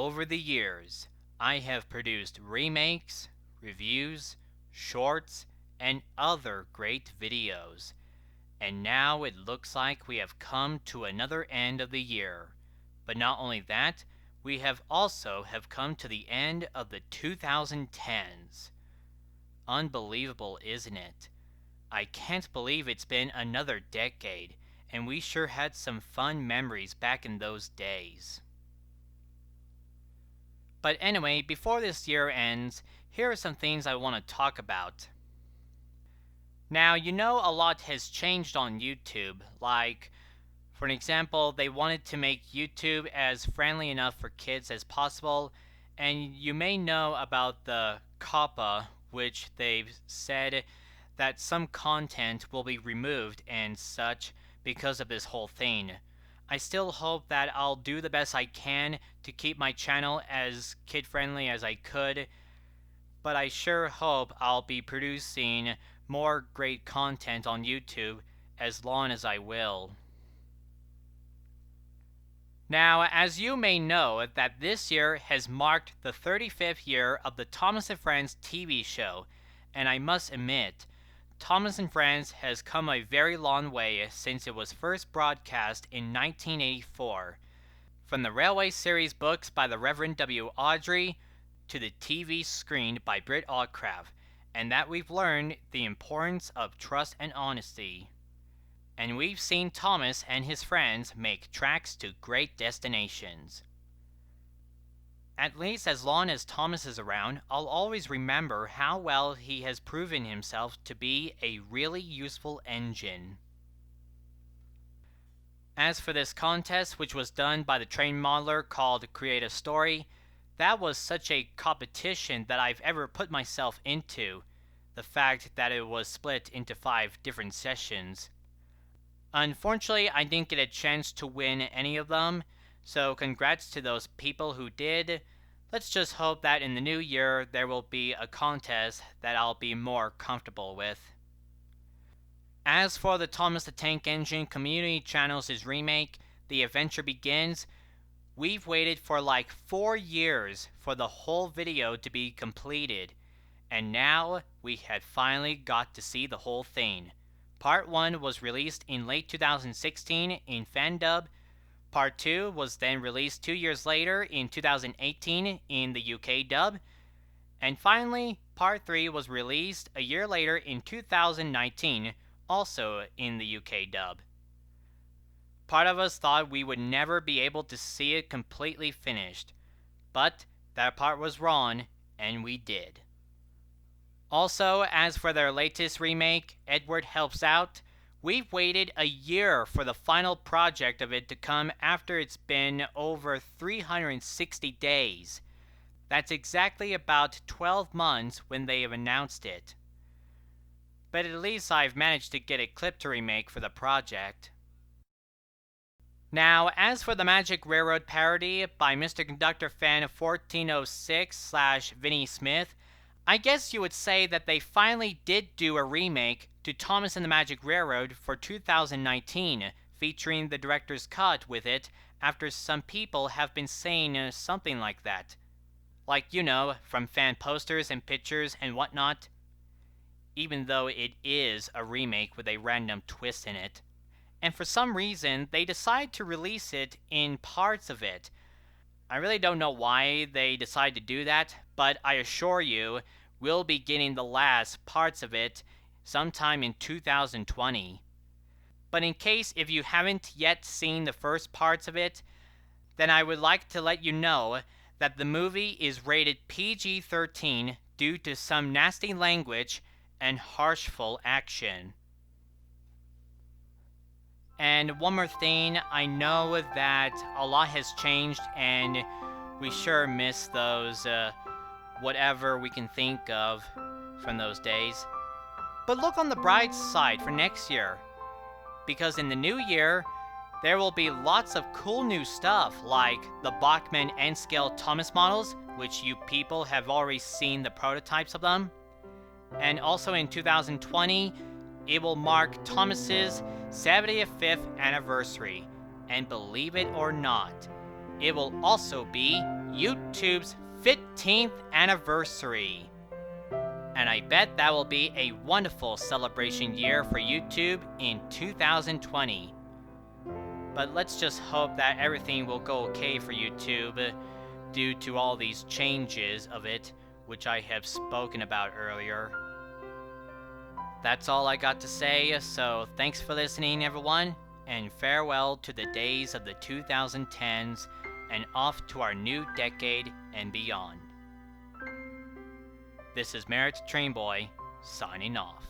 over the years, I have produced remakes, reviews, shorts, and other great videos. And now it looks like we have come to another end of the year. But not only that, we have also come to the end of the 2010s. Unbelievable, isn't it? I can't believe it's been another decade, and we sure had some fun memories back in those days. But anyway, before this year ends, here are some things I want to talk about. Now, you know a lot has changed on YouTube, like, for an example, they wanted to make YouTube as friendly enough for kids as possible, and you may know about the COPPA, which they've said that some content will be removed and such because of this whole thing. I still hope that I'll do the best I can to keep my channel as kid-friendly as I could, but I sure hope I'll be producing more great content on YouTube as long as I will. Now, as you may know, that this year has marked the 35th year of the Thomas & Friends TV show, and I must admit, Thomas & Friends has come a very long way since it was first broadcast in 1984. From the Railway series books by the Reverend W. Awdry to the TV screened by Britt Allcraft, and that we've learned the importance of trust and honesty. And we've seen Thomas and his friends make tracks to great destinations. At least as long as Thomas is around, I'll always remember how well he has proven himself to be a really useful engine. As for this contest, which was done by the train modeler called Create a Story, that was such a competition that I've ever put myself into, the fact that it was split into 5 different sessions. Unfortunately, I didn't get a chance to win any of them, so congrats to those people who did. Let's just hope that in the new year there will be a contest that I'll be more comfortable with. As for the Thomas the Tank Engine community channel's remake, The Adventure Begins, we've waited for like 4 years for the whole video to be completed, and now we had finally got to see the whole thing. Part 1 was released in late 2016 in FanDub. Part 2 was then released 2 years later in 2018 in the UK dub. And finally, Part 3 was released a year later in 2019, also in the UK dub. Part of us thought we would never be able to see it completely finished, but that part was wrong, and we did. Also, as for their latest remake, Edward Helps Out, we've waited a year for the final project of it to come after it's been over 360 days. That's exactly about 12 months when they have announced it. But at least I've managed to get a clip to remake for the project. Now, as for the Magic Railroad parody by Mr. Conductor Fan 1406/Vinnie Smith, I guess you would say that they finally did do a remake to Thomas and the Magic Railroad for 2019, featuring the director's cut with it after some people have been saying something like that. Like, you know, from fan posters and pictures and whatnot. Even though it is a remake with a random twist in it. And for some reason, they decide to release it in parts of it. I really don't know why they decide to do that, but I assure you, we'll be getting the last parts of it sometime in 2020. But in case if you haven't yet seen the first parts of it, then I would like to let you know that the movie is rated PG-13 due to some nasty language and harshful action. And one more thing, I know that a lot has changed and we sure miss those whatever we can think of from those days. But look on the bright side for next year, because in the new year, there will be lots of cool new stuff like the Bachmann N-scale Thomas models, which you people have already seen the prototypes of them. And also in 2020, it will mark Thomas's 75th anniversary, and believe it or not, it will also be YouTube's 15th anniversary. And I bet that will be a wonderful celebration year for YouTube in 2020. But let's just hope that everything will go okay for YouTube due to all these changes of it, which I have spoken about earlier. That's all I got to say, so thanks for listening, everyone, and farewell to the days of the 2010s and off to our new decade and beyond. This is Merritt Trainboy, signing off.